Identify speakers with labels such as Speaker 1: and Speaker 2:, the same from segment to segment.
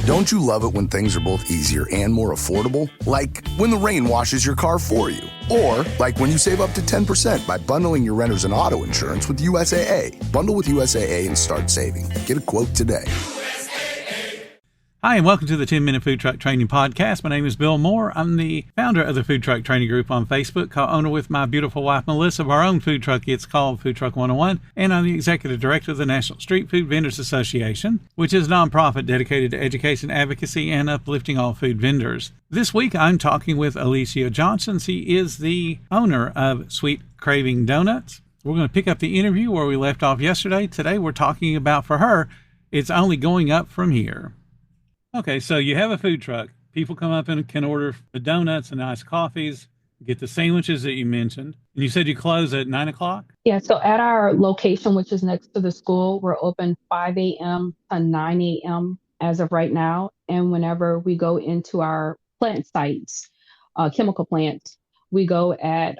Speaker 1: Don't you love it when things are both easier and more affordable? Like when the rain washes your car for you. Or like when you save up to 10% by bundling your renters and auto insurance with USAA. Bundle with USAA and start saving. Get a quote today.
Speaker 2: Hi, and welcome to the 10-Minute Food Truck Training Podcast. My name is Bill Moore. I'm the founder of the Food Truck Training Group on Facebook, co-owner with my beautiful wife, Melissa, of our own food truck. It's called Food Truck 101, and I'm the executive director of the National Street Food Vendors Association, which is a nonprofit dedicated to education, advocacy, and uplifting all food vendors. This week, I'm talking with Alycia Johnson. She is the owner of Sweet Craving Donuts. We're going to pick up the interview where we left off yesterday. Today, we're talking about, for her, it's only going up from here. Okay, so you have a food truck. People come up and can order the donuts and nice coffees, get the sandwiches that you mentioned. And you said you close at 9 o'clock?
Speaker 3: Yeah, so at our location, which is next to the school, we're open 5 a.m. to 9 a.m. as of right now. And whenever we go into our plant sites, chemical plants, we go at,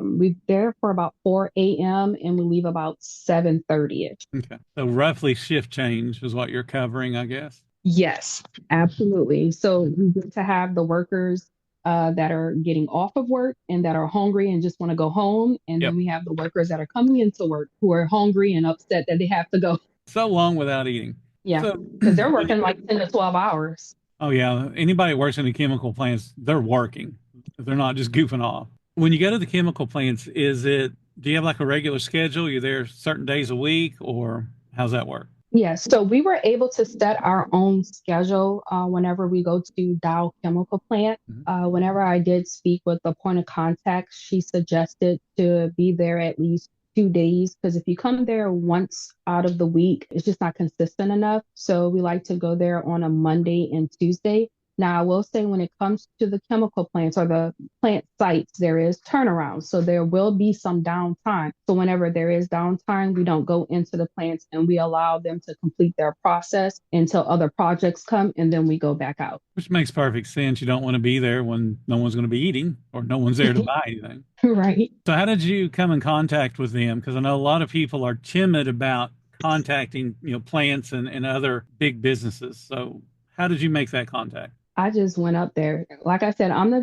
Speaker 3: we're there for about 4 a.m. and we leave about 7:30ish.
Speaker 2: Okay, so roughly shift change is what you're covering, I guess?
Speaker 3: Yes, absolutely. So we get to have the workers that are getting off of work and that are hungry and just want to go home. And
Speaker 2: Yep.
Speaker 3: then we have the workers that are coming into work who are hungry and upset that they have to go.
Speaker 2: So long without eating.
Speaker 3: Yeah,
Speaker 2: So,
Speaker 3: because they're working like 10 to 12 hours.
Speaker 2: oh, yeah. Anybody who works in the chemical plants, they're working. They're not just goofing off. When you go to the chemical plants, do you have like a regular schedule? You're there certain days a week, or how's that work?
Speaker 3: Yes, so we were able to set our own schedule whenever we go to Dow Chemical Plant. Whenever I did speak with the point of contact, she suggested to be there at least 2 days, because if you come there once out of the week, it's just not consistent enough. So we like to go there on a Monday and Tuesday. Now, I will say when it comes to the chemical plants or the plant sites, there is turnaround. So there will be some downtime. So whenever there is downtime, we don't go into the plants and we allow them to complete their process until other projects come, and then we go back out.
Speaker 2: Which makes perfect sense. You don't want to be there when no one's going to be eating or no one's there to buy anything.
Speaker 3: Right.
Speaker 2: So how did you come in contact with them? Because I know a lot of people are timid about contacting, plants and other big businesses. So how did you make that contact?
Speaker 3: I just went up there. Like I said, I'm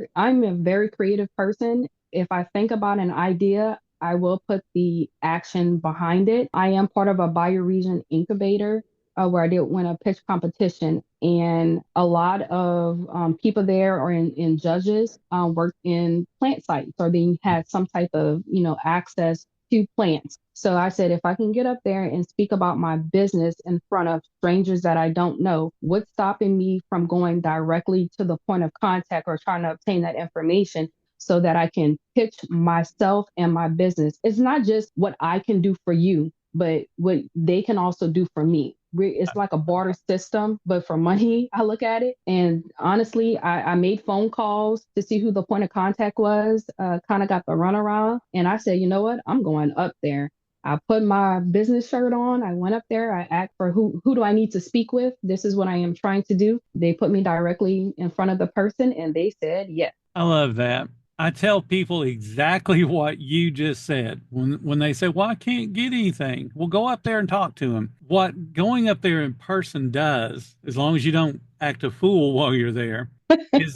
Speaker 3: a very creative person. If I think about an idea, I will put the action behind it. I am part of a bioregion incubator where I did win a pitch competition, and a lot of people there or in judges worked in plant sites, or they had some type of access to plants. So I said, if I can get up there and speak about my business in front of strangers that I don't know, what's stopping me from going directly to the point of contact or trying to obtain that information so that I can pitch myself and my business? It's not just what I can do for you, but what they can also do for me. It's like a barter system, but for money, I look at it. And honestly, I made phone calls to see who the point of contact was, kind of got the runaround. And I said, you know what? I'm going up there. I put my business shirt on. I went up there. I asked for who do I need to speak with? This is what I am trying to do. They put me directly in front of the person and they said yes.
Speaker 2: I love that. I tell people exactly what you just said. When they say, well, I can't get anything, well, go up there and talk to them. What going up there in person does, as long as you don't act a fool while you're there, is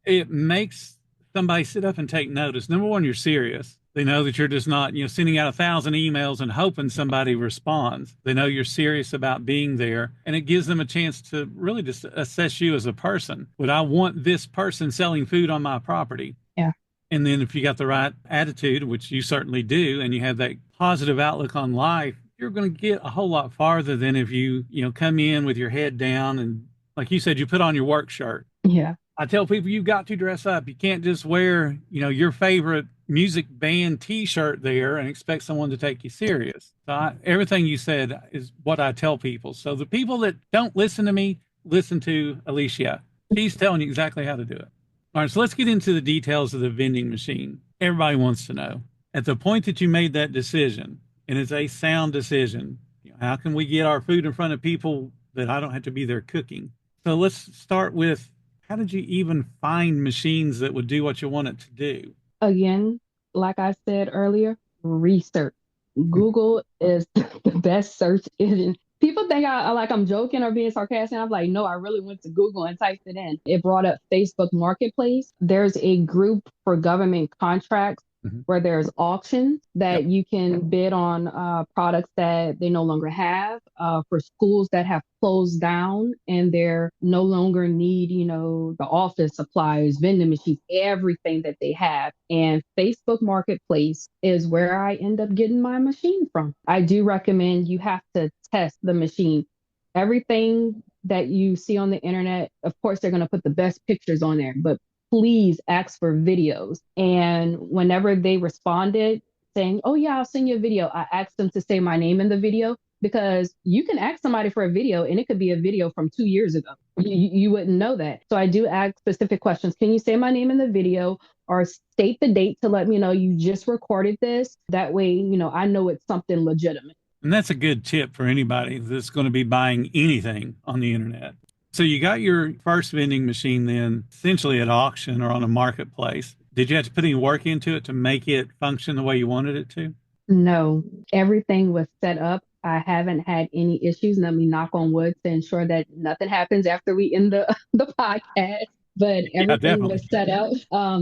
Speaker 2: it makes somebody sit up and take notice. Number one, you're serious. They know that you're just not, sending out 1,000 emails and hoping somebody responds. They know you're serious about being there, and it gives them a chance to really just assess you as a person. Would I want this person selling food on my property?
Speaker 3: Yeah.
Speaker 2: And then if you got the right attitude, which you certainly do, and you have that positive outlook on life, you're going to get a whole lot farther than if you come in with your head down and, like you said, you put on your work shirt.
Speaker 3: Yeah.
Speaker 2: I tell people you've got to dress up. You can't just wear, your favorite music band T-shirt there and expect someone to take you serious. So everything you said is what I tell people. So the people that don't listen to me, listen to Alycia. She's telling you exactly how to do it. All right, so let's get into the details of the vending machine. Everybody wants to know. At the point that you made that decision, and it's a sound decision, how can we get our food in front of people that I don't have to be there cooking? So let's start with, how did you even find machines that would do what you want it to do?
Speaker 3: Again, like I said earlier, research. Google is the best search engine. People think I'm joking or being sarcastic. I'm like, no, I really went to Google and typed it in. It brought up Facebook Marketplace. There's a group for government contracts
Speaker 2: Mhm.
Speaker 3: where there's auctions
Speaker 2: Yep.
Speaker 3: that you can bid on products that they no longer have for schools that have closed down and they're no longer need, the office supplies, vending machines, everything that they have. And Facebook Marketplace is where I end up getting my machine from. I do recommend you have to test the machine. Everything that you see on the internet, of course, they're going to put the best pictures on there, but please ask for videos. And whenever they responded saying, oh, yeah, I'll send you a video, I asked them to say my name in the video because you can ask somebody for a video and it could be a video from 2 years ago. You wouldn't know that. So I do ask specific questions. Can you say my name in the video or state the date to let me know you just recorded this? That way, I know it's something legitimate.
Speaker 2: And that's a good tip for anybody that's going to be buying anything on the internet. So you got your first vending machine then essentially at auction or on a marketplace. Did you have to put any work into it to make it function the way you wanted it to?
Speaker 3: No, everything was set up. I haven't had any issues. Let me knock on wood to ensure that nothing happens after we end the, the podcast. But
Speaker 2: Yeah,
Speaker 3: everything
Speaker 2: definitely.
Speaker 3: was set up.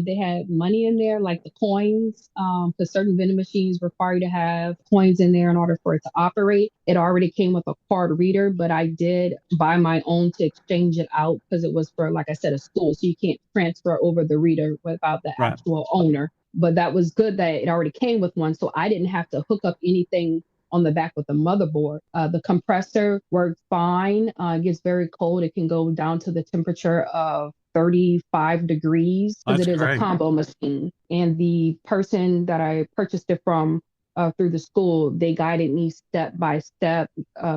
Speaker 3: They had money in there, like the coins, because certain vending machines require you to have coins in there in order for it to operate. It already came with a card reader, but I did buy my own to exchange it out because it was for, like I said, a school. So you can't transfer over the reader without the
Speaker 2: Right.
Speaker 3: actual owner. But that was good that it already came with one. So I didn't have to hook up anything on the back with the motherboard. The compressor works fine. It gets very cold. It can go down to the temperature of 35 degrees because
Speaker 2: That's
Speaker 3: it is a
Speaker 2: great.
Speaker 3: combo machine. And the person that I purchased it from through the school, they guided me step by step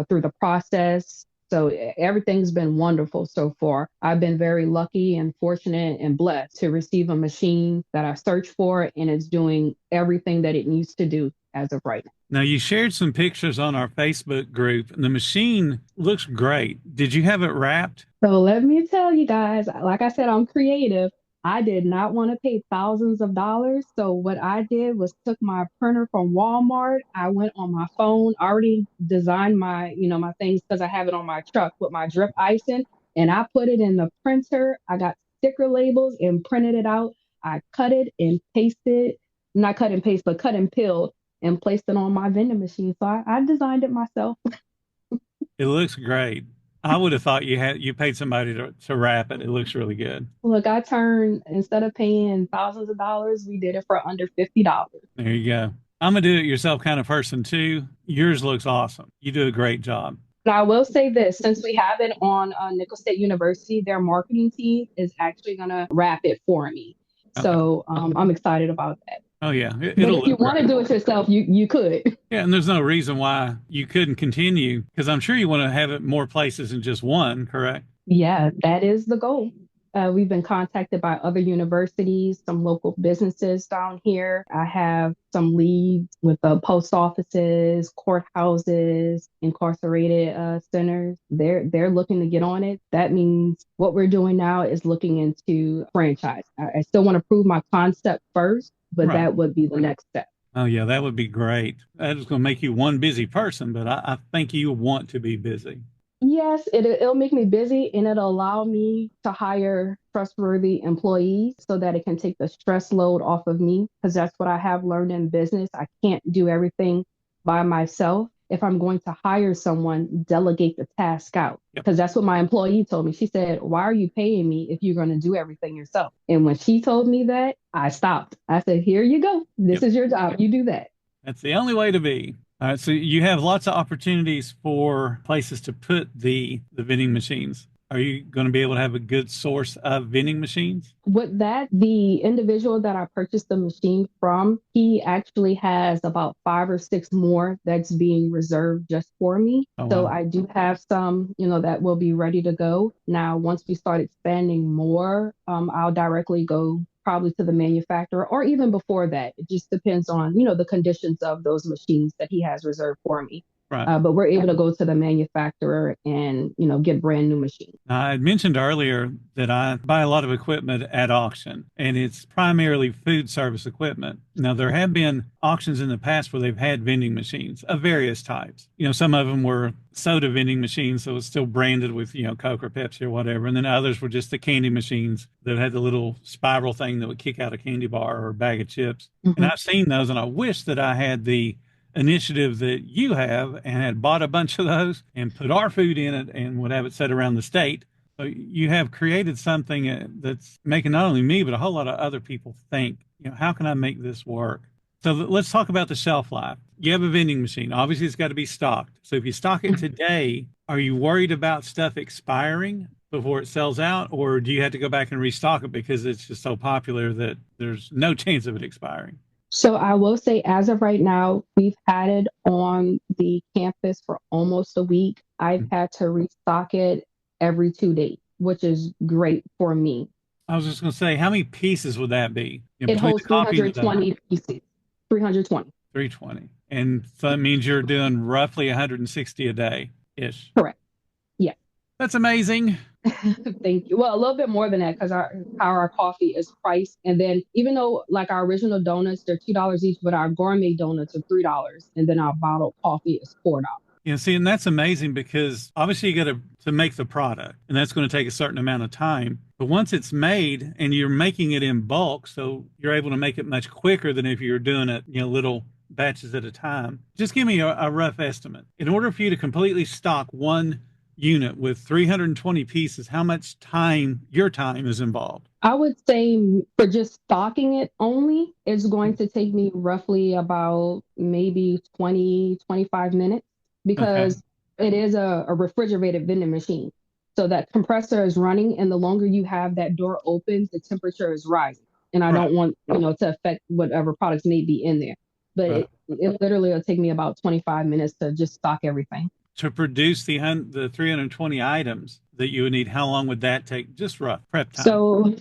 Speaker 3: through the process. So everything's been wonderful so far. I've been very lucky and fortunate and blessed to receive a machine that I searched for and it's doing everything that it needs to do as of right now.
Speaker 2: Now, you shared some pictures on our Facebook group, and the machine looks great. Did you have it wrapped?
Speaker 3: So let me tell you guys, like I said, I'm creative. I did not want to pay thousands of dollars. So what I did was took my printer from Walmart. I went on my phone, already designed my things because I have it on my truck with my drip icing, and I put it in the printer. I got sticker labels and printed it out. I cut it and pasted, not cut and paste, but cut and peeled and placed it on my vending machine. So I designed it myself.
Speaker 2: It looks great. I would have thought you paid somebody to wrap it. It looks really good.
Speaker 3: Look, instead of paying thousands of dollars, we did it for under $50.
Speaker 2: There you go. I'm a do-it-yourself kind of person too. Yours looks awesome. You do a great job.
Speaker 3: Now, I will say this, since we have it on Nicholls State University, their marketing team is actually going to wrap it for me.
Speaker 2: Okay.
Speaker 3: So I'm excited about that.
Speaker 2: Oh yeah,
Speaker 3: But
Speaker 2: it'll
Speaker 3: if you
Speaker 2: look
Speaker 3: want to
Speaker 2: great.
Speaker 3: do it yourself, you could.
Speaker 2: Yeah, and there's no reason why you couldn't continue because I'm sure you want to have it more places than just one, correct?
Speaker 3: Yeah, that is the goal. We've been contacted by other universities, some local businesses down here. I have some leads with the post offices, courthouses, incarcerated centers. They're looking to get on it. That means what we're doing now is looking into franchise. I still want to prove my concept first, but
Speaker 2: Right.
Speaker 3: that would be the next step.
Speaker 2: Oh yeah, that would be great. That is going to make you one busy person, but I think you want to be busy.
Speaker 3: Yes, it'll make me busy and it'll allow me to hire trustworthy employees so that it can take the stress load off of me because that's what I have learned in business. I can't do everything by myself. If I'm going to hire someone, delegate the task out
Speaker 2: Yep.
Speaker 3: because that's what my employee told me. She said, "Why are you paying me if you're going to do everything yourself?" And when she told me that, I stopped. I said, "Here you go. This
Speaker 2: Yep.
Speaker 3: is your job. You do that."
Speaker 2: That's the only way to be. All right, so you have lots of opportunities for places to put the vending machines. Are you going to be able to have a good source of vending machines?
Speaker 3: With that, the individual that I purchased the machine from, he actually has about 5 or 6 more that's being reserved just for me.
Speaker 2: Oh,
Speaker 3: So
Speaker 2: wow.
Speaker 3: I do have some, that will be ready to go. Now, once we start expanding more, I'll directly go probably to the manufacturer or even before that. It just depends on, the conditions of those machines that he has reserved for me.
Speaker 2: Right.
Speaker 3: But we're able to go to the manufacturer and, get brand new machines.
Speaker 2: I had mentioned earlier that I buy a lot of equipment at auction, and it's primarily food service equipment. Now, there have been auctions in the past where they've had vending machines of various types. Some of them were soda vending machines, so it's still branded with, Coke or Pepsi or whatever. And then others were just the candy machines that had the little spiral thing that would kick out a candy bar or a bag of chips.
Speaker 3: Mm-hmm.
Speaker 2: And I've seen those, and I wish that I had the initiative that you have and had bought a bunch of those and put our food in it and would have it set around the state. So you have created something that's making not only me, but a whole lot of other people think, how can I make this work? So let's talk about the shelf life. You have a vending machine. Obviously, it's got to be stocked. So if you stock it today, are you worried about stuff expiring before it sells out? Or do you have to go back and restock it because it's just so popular that there's no chance of it expiring?
Speaker 3: So I will say, as of right now, we've had it on the campus for almost a week. I've had to restock it every 2 days, which is great for me.
Speaker 2: I was just going to say, how many pieces would that be?
Speaker 3: It holds 320 pieces. 320.
Speaker 2: 320. And so that means you're doing roughly 160 a day-ish.
Speaker 3: Correct. Yeah.
Speaker 2: That's amazing.
Speaker 3: Thank you. Well, a little bit more than that because our coffee is priced. And then even though like our original donuts, they're $2 each, but our gourmet donuts are $3. And then our bottled coffee is $4.
Speaker 2: See, and that's amazing because obviously you got to make the product, and that's going to take a certain amount of time. But once it's made and you're making it in bulk, so you're able to make it much quicker than if you're doing it, little batches at a time. Just give me a rough estimate. In order for you to completely stock one unit with 320 pieces, how much your time is involved?
Speaker 3: I would say for just stocking it only, it's going to take me roughly about maybe 20, 25 minutes because it is a refrigerated vending machine. So that compressor is running, and the longer you have that door open, the temperature is rising. And I don't want, to affect whatever products may be in there. But it literally will take me about 25 minutes to just stock everything.
Speaker 2: To produce the 320 items that you would need, how long would that take? Just rough prep time.
Speaker 3: So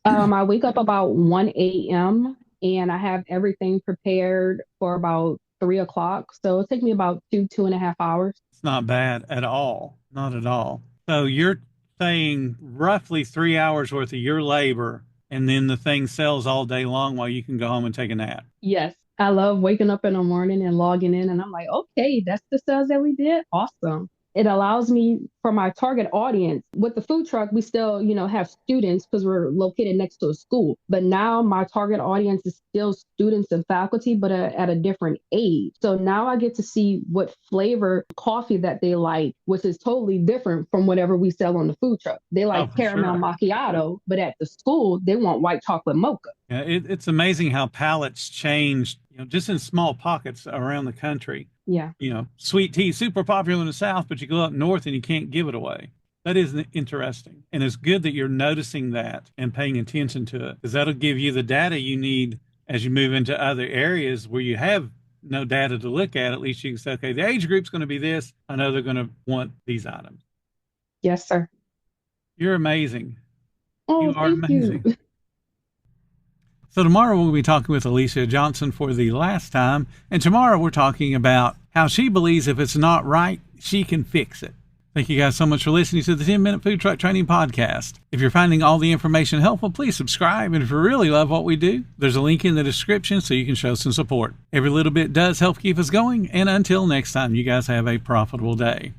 Speaker 3: I wake up about 1 a.m. and I have everything prepared for about 3 o'clock. So it'll take me about 2.5 hours.
Speaker 2: It's not bad at all. Not at all. So you're saying roughly 3 hours worth of your labor, and then the thing sells all day long while you can go home and take a nap.
Speaker 3: Yes. I love waking up in the morning and logging in, and I'm like, okay, that's the sales that we did. Awesome. It allows me for my target audience. With the food truck, we still, have students because we're located next to a school. But now my target audience is still students and faculty, but at a different age. So now I get to see what flavor coffee that they like, which is totally different from whatever we sell on the food truck. They like caramel macchiato, but at the school, they want white chocolate mocha.
Speaker 2: Yeah, it's amazing how palates changed, just in small pockets around the country.
Speaker 3: Yeah.
Speaker 2: Sweet tea, super popular in the South, but you go up north and you can't give it away. That is interesting. And it's good that you're noticing that and paying attention to it, because that'll give you the data you need as you move into other areas where you have no data to look at. At least you can say, okay, the age group's going to be this. I know they're going to want these items.
Speaker 3: Yes, sir.
Speaker 2: You're amazing.
Speaker 3: Oh,
Speaker 2: you are amazing.
Speaker 3: You.
Speaker 2: So tomorrow we'll be talking with Alycia Johnson for the last time. And tomorrow we're talking about how she believes if it's not right, she can fix it. Thank you guys so much for listening to the 10-Minute Food Truck Training Podcast. If you're finding all the information helpful, please subscribe. And if you really love what we do, there's a link in the description so you can show some support. Every little bit does help keep us going. And until next time, you guys have a profitable day.